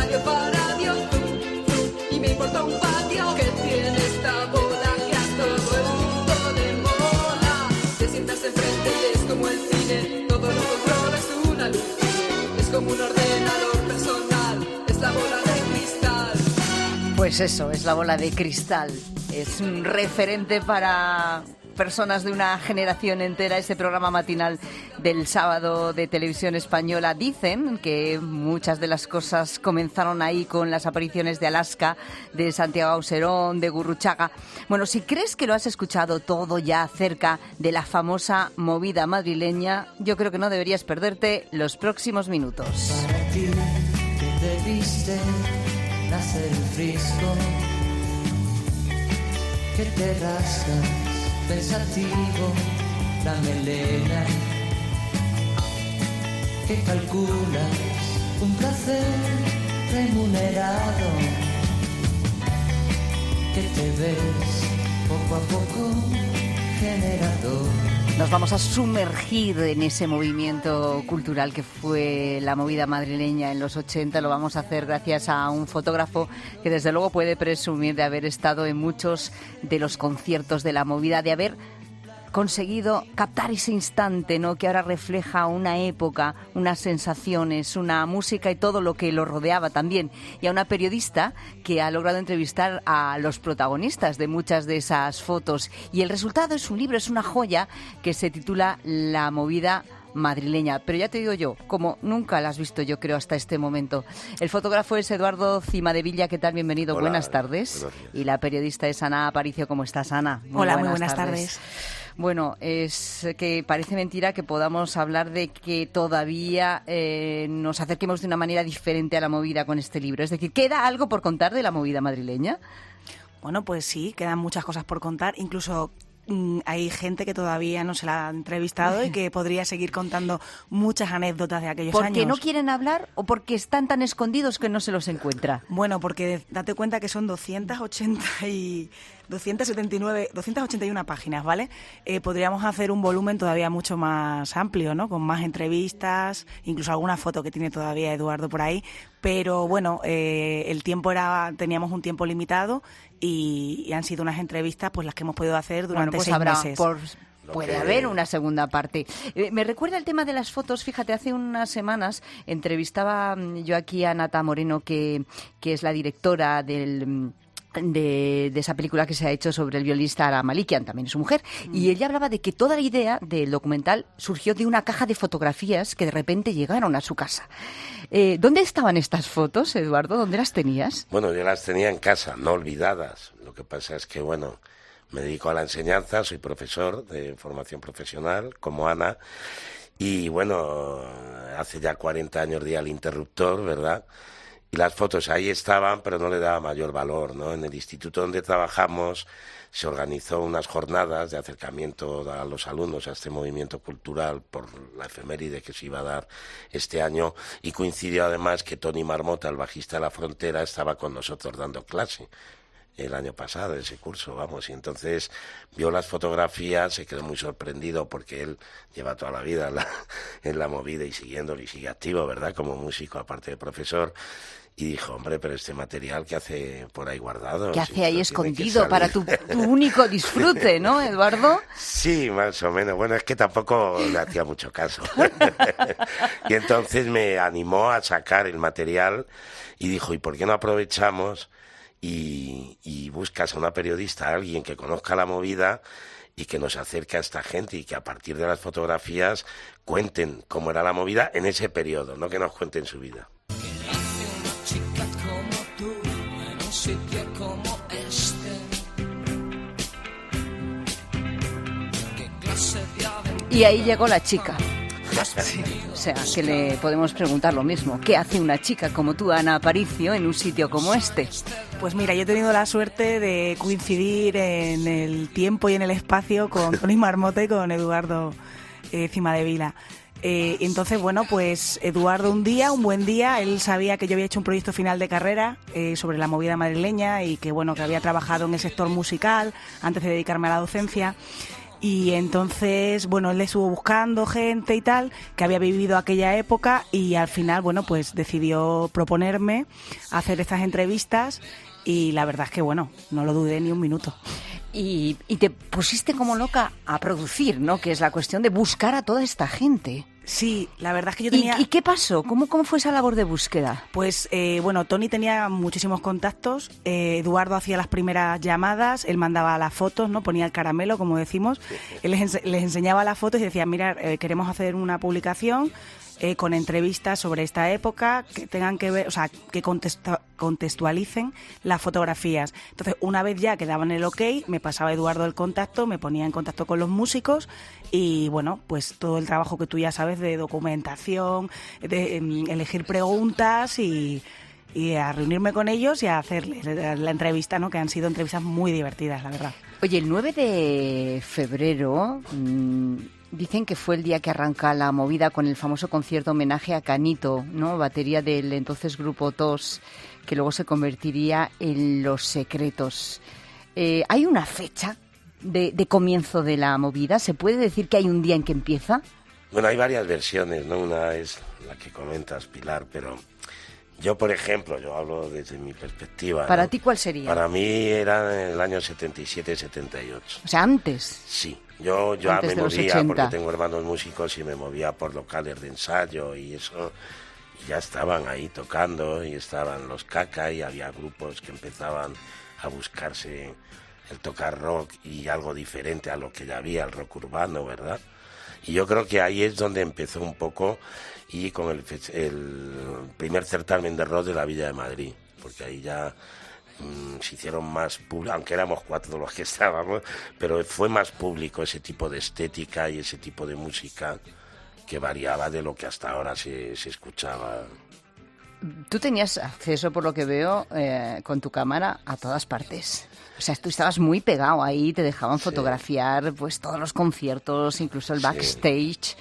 radio para Dios, y me importa un patio que tiene esta bola que a todo el mundo le mola. Te sientas enfrente y es como el cine, todo lo controla, es una luz, es como un ordenador personal, es la bola de cristal. Pues eso, es la bola de cristal, es un referente para personas de una generación entera, ese programa matinal del sábado de Televisión Española. Dicen que muchas de las cosas comenzaron ahí con las apariciones de Alaska, de Santiago Auserón, de Gurruchaga. Bueno, si crees que lo has escuchado todo ya acerca de la famosa movida madrileña, yo creo que no deberías perderte los próximos minutos. Para ti que debiste nacer el frisco, que te rascas pensativo la melena, que calculas un placer remunerado, que te ves poco a poco generador. Nos vamos a sumergir en ese movimiento cultural que fue la movida madrileña en los 80. Lo vamos a hacer gracias a un fotógrafo que desde luego puede presumir de haber estado en muchos de los conciertos de la movida, de haber conseguido captar ese instante, ¿no?, que ahora refleja una época, unas sensaciones, una música y todo lo que lo rodeaba también. Y a una periodista que ha logrado entrevistar a los protagonistas de muchas de esas fotos. Y el resultado es un libro, es una joya que se titula La movida madrileña, pero ya te digo yo, como nunca la has visto yo creo hasta este momento. El fotógrafo es Eduardo Cimadevilla. ¿Qué tal? Bienvenido. Hola, buenas tardes. Y la periodista es Ana Aparicio. ¿Cómo estás, Ana? Hola, muy buenas tardes. Bueno, es que parece mentira que podamos hablar de que todavía nos acerquemos de una manera diferente a la movida con este libro. Es decir, ¿queda algo por contar de la movida madrileña? Bueno, pues sí, quedan muchas cosas por contar, incluso hay gente que todavía no se la ha entrevistado y que podría seguir contando muchas anécdotas de aquellos años. ¿Porque no quieren hablar o porque están tan escondidos que no se los encuentra? Bueno, porque date cuenta que son 281 páginas, ¿vale? Podríamos hacer un volumen todavía mucho más amplio, ¿no? Con más entrevistas, incluso alguna foto que tiene todavía Eduardo por ahí. Pero bueno, teníamos un tiempo limitado y han sido unas entrevistas pues las que hemos podido hacer durante 6 meses. Puede haber una segunda parte. Me recuerda el tema de las fotos. Fíjate, hace unas semanas entrevistaba yo aquí a Nata Moreno, que es la directora de esa película que se ha hecho sobre el violinista Ara Malikian, también es su mujer, y ella hablaba de que toda la idea del documental surgió de una caja de fotografías que de repente llegaron a su casa. ¿Dónde estaban estas fotos, Eduardo? ¿Dónde las tenías? Bueno, yo las tenía en casa, no olvidadas. Lo que pasa es que, bueno, me dedico a la enseñanza, soy profesor de formación profesional, como Ana, y bueno, hace ya 40 años di al interruptor, ¿verdad?, y las fotos ahí estaban, pero no le daba mayor valor, ¿no? En el instituto donde trabajamos se organizó unas jornadas de acercamiento a los alumnos a este movimiento cultural por la efeméride que se iba a dar este año, y coincidió además que Tony Marmota, el bajista de La Frontera, estaba con nosotros dando clase el año pasado, ese curso, vamos, y entonces vio las fotografías, se quedó muy sorprendido porque él lleva toda la vida en la movida y siguiéndolo y sigue activo, ¿verdad?, como músico, aparte de profesor, y dijo, hombre, pero este material ¿qué hace por ahí guardado? ¿Qué hace ahí escondido para tu único disfrute, ¿no, Eduardo? Sí, más o menos. Bueno, es que tampoco le hacía mucho caso. Y entonces me animó a sacar el material y dijo, ¿y por qué no aprovechamos y buscas a una periodista, a alguien que conozca la movida y que nos acerque a esta gente y que a partir de las fotografías cuenten cómo era la movida en ese periodo, no que nos cuenten su vida? Y ahí llegó la chica. Sí. O sea, que le podemos preguntar lo mismo. ¿Qué hace una chica como tú, Ana Aparicio, en un sitio como este? Pues mira, yo he tenido la suerte de coincidir en el tiempo y en el espacio con Tony Marmota y con Eduardo Cimadevilla. Entonces, bueno, pues Eduardo un buen día, él sabía que yo había hecho un proyecto final de carrera sobre la movida madrileña y que, bueno, que había trabajado en el sector musical antes de dedicarme a la docencia. Y entonces, bueno, él estuvo buscando gente y tal, que había vivido aquella época, y al final, bueno, pues decidió proponerme hacer estas entrevistas, y la verdad es que, bueno, no lo dudé ni un minuto. Y te pusiste como loca a producir, ¿no? Que es la cuestión de buscar a toda esta gente. Sí, la verdad es que yo tenía... ¿Y qué pasó? ¿Cómo fue esa labor de búsqueda? Pues, bueno, Tony tenía muchísimos contactos, Eduardo hacía las primeras llamadas, él mandaba las fotos, ¿no? Ponía el caramelo, como decimos, él les enseñaba las fotos y decía, mira, queremos hacer una publicación con entrevistas sobre esta época que tengan que ver, o sea, que contextualicen las fotografías. Entonces, una vez ya que daban el ok, me pasaba Eduardo el contacto, me ponía en contacto con los músicos y, bueno, pues todo el trabajo que tú ya sabes de documentación, de elegir preguntas y a reunirme con ellos y a hacerles la entrevista, ¿no? Que han sido entrevistas muy divertidas, la verdad. Oye, el 9 de febrero... dicen que fue el día que arranca la movida con el famoso concierto homenaje a Canito, ¿no? Batería del entonces grupo TOS, que luego se convertiría en Los Secretos. ¿Hay una fecha de comienzo de la movida? ¿Se puede decir que hay un día en que empieza? Bueno, hay varias versiones, ¿no? Una es la que comentas, Pilar, pero yo, por ejemplo, yo hablo desde mi perspectiva. ¿Para ¿no? ti cuál sería? Para mí era en el año 77-78. O sea, antes. Sí. Yo ya Antes me de los movía 80. porque tengo hermanos músicos y me movía por locales de ensayo y eso, y ya estaban ahí tocando y estaban los Caca y había grupos que empezaban a buscarse el tocar rock y algo diferente a lo que ya había, el rock urbano, ¿verdad? Y yo creo que ahí es donde empezó un poco y con el primer certamen de rock de la Villa de Madrid, porque ahí ya... se hicieron más público, aunque éramos 4 los que estábamos, pero fue más público ese tipo de estética y ese tipo de música que variaba de lo que hasta ahora se escuchaba. Tú tenías acceso, por lo que veo, con tu cámara a todas partes. O sea, tú estabas muy pegado ahí, te dejaban fotografiar pues todos los conciertos, incluso el backstage.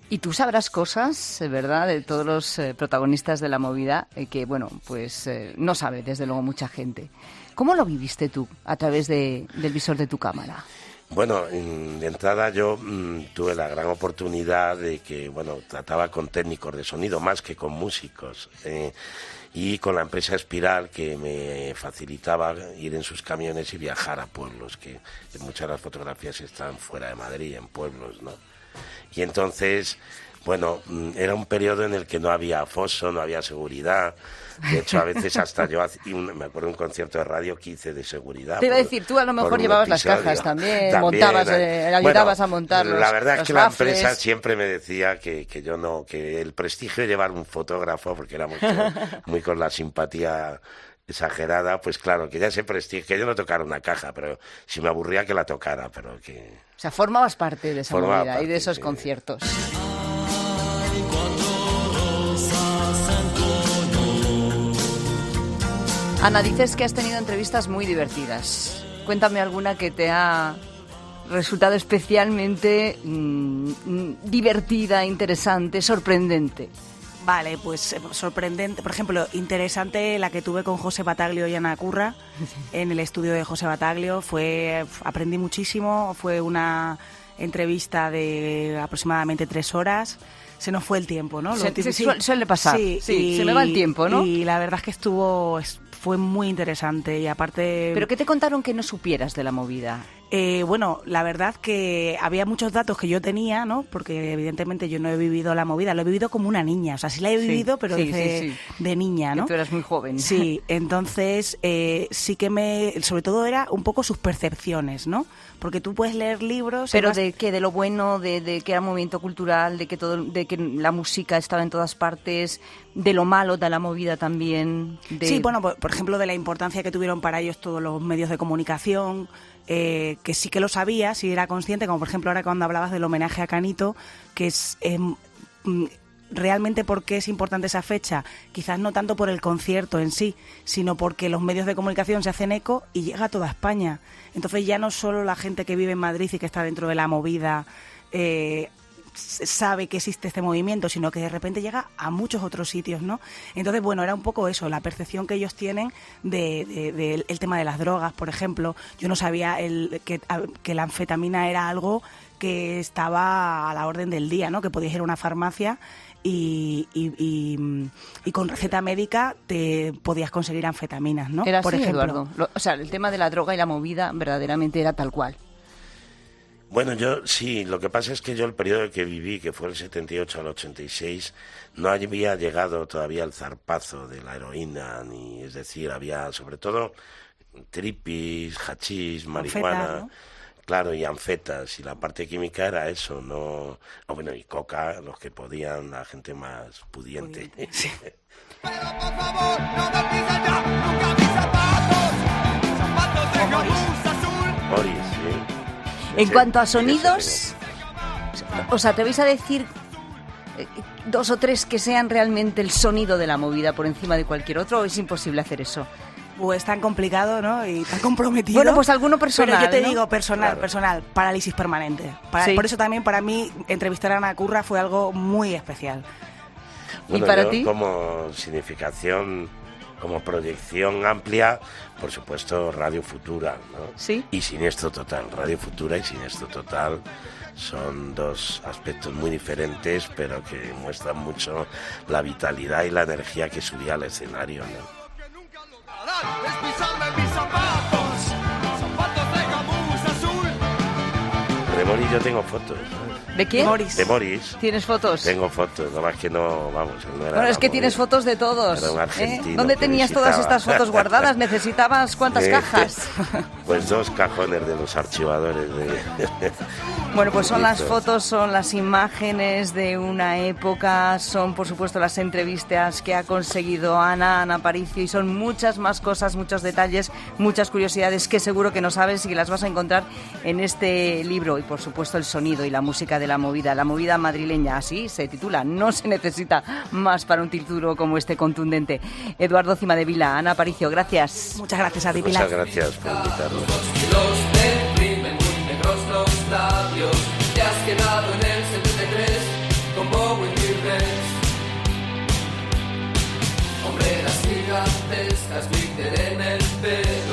Y tú sabrás cosas, ¿verdad?, de todos los protagonistas de la movida que, bueno, pues no sabe, desde luego, mucha gente. ¿Cómo lo viviste tú a través del visor de tu cámara? Bueno, de entrada yo tuve la gran oportunidad de que, bueno, trataba con técnicos de sonido más que con músicos. Y con la empresa Espiral, que me facilitaba ir en sus camiones y viajar a pueblos, que muchas de las fotografías están fuera de Madrid, en pueblos, ¿no? Y entonces, bueno, era un periodo en el que no había foso, no había seguridad. De hecho, a veces hasta yo, me acuerdo de un concierto de radio que hice de seguridad. Te iba a decir, tú a lo mejor llevabas las cajas también montabas, ayudabas a montar los la verdad es que baffles. La empresa siempre me decía que yo no, que el prestigio de llevar un fotógrafo, porque éramos muy con la simpatía exagerada, pues claro, que ya ese prestigio, que yo no tocara una caja, pero si me aburría que la tocara, pero que... O sea, formabas parte de esa movida y de esos conciertos. Ana, dices que has tenido entrevistas muy divertidas. Cuéntame alguna que te ha resultado especialmente divertida, interesante, sorprendente. Vale, pues sorprendente. Por ejemplo, interesante la que tuve con José Battaglio y Ana Curra en el estudio de José Battaglio. Aprendí muchísimo, fue una entrevista de aproximadamente 3 horas. Se nos fue el tiempo, ¿no? Suele pasar. Sí, se me va el tiempo, ¿no? Y la verdad es que fue muy interesante y aparte... ¿Pero qué te contaron que no supieras de la movida? Bueno, la verdad que había muchos datos que yo tenía, ¿no? Porque evidentemente yo no he vivido la movida, lo he vivido como una niña, o sea, sí la he vivido, pero de niña, ¿no? Que tú eras muy joven. Sí, entonces sí que sobre todo era un poco sus percepciones, ¿no? Porque tú puedes leer libros... Pero ¿de qué? ¿De lo bueno? ¿De que era un movimiento cultural? ¿De que la música estaba en todas partes? ¿De lo malo de la movida también? Sí, bueno, por ejemplo, de la importancia que tuvieron para ellos todos los medios de comunicación... que sí que lo sabía, sí era consciente, como por ejemplo ahora cuando hablabas del homenaje a Canito, que es realmente por qué es importante esa fecha, quizás no tanto por el concierto en sí, sino porque los medios de comunicación se hacen eco y llega a toda España. Entonces ya no solo la gente que vive en Madrid y que está dentro de la movida sabe que existe este movimiento, sino que de repente llega a muchos otros sitios, ¿no? Entonces, bueno, era un poco eso, la percepción que ellos tienen del tema de las drogas, por ejemplo. Yo no sabía que la anfetamina era algo que estaba a la orden del día, ¿no? Que podías ir a una farmacia y con receta médica te podías conseguir anfetaminas, ¿no? Era por así, ejemplo. Eduardo. O sea, el tema de la droga y la movida verdaderamente era tal cual. Bueno, yo sí, lo que pasa es que yo el periodo que viví, que fue el 78 al 86, no había llegado todavía el zarpazo de la heroína, es decir, había sobre todo tripis, hachís, marihuana, Anfetas, ¿no? claro, y anfetas, y la parte química era eso, no, bueno, y coca, los que podían, la gente más pudiente. Sí. Pero por favor, no me pisen ya, nunca mis zapatos de gamuza azul. Boris, sí. En Sí, cuanto a sí, eso sonidos, ¿os atrevéis a decir 2 o 3 que sean realmente el sonido de la movida por encima de cualquier otro, o es imposible hacer eso? Pues tan complicado, ¿no? Y tan comprometido. Bueno, pues alguno personal, Pero yo te ¿no? digo, Claro. personal, parálisis permanente. Sí. Por eso también para mí entrevistar a Ana Curra fue algo muy especial. Bueno, ¿Y para yo, ti? como significación, como proyección amplia, por supuesto, Radio Futura, ¿no? Sí. Y Siniestro Total. Radio Futura y Siniestro Total son dos aspectos muy diferentes, pero que muestran mucho la vitalidad y la energía que subía al escenario, ¿no? Que nunca lograrán es pisarme mis zapatos de gamuza azul. De Boris yo tengo fotos, ¿sabes? ¿De quién? Boris. De Boris ¿Tienes fotos? tengo fotos, nada más que no, vamos, él no era Bueno, es la que movida. tienes fotos de todos. Era un argentino ¿Dónde que tenías todas visitaba. estas fotos guardadas? ¿Necesitabas cuántas cajas? Pues 2 cajones de los archivadores de... Bueno, pues son las Listos. fotos, son las imágenes de una época, son por supuesto las entrevistas que ha conseguido Ana Aparicio, y son muchas más cosas, muchos detalles, muchas curiosidades que seguro que no sabes y que las vas a encontrar en este libro, y por supuesto el sonido y la música de la movida madrileña, así se titula. No se necesita más para un título como este contundente. Eduardo Cimadevila, Ana Aparicio, gracias. Muchas gracias a ti, Pilar. Muchas gracias por invitarnos. Los deprimen muy negros los labios. Te has quedado en el 73 con Bowie y Rex. Hombreras gigantescas, glitter en el pelo.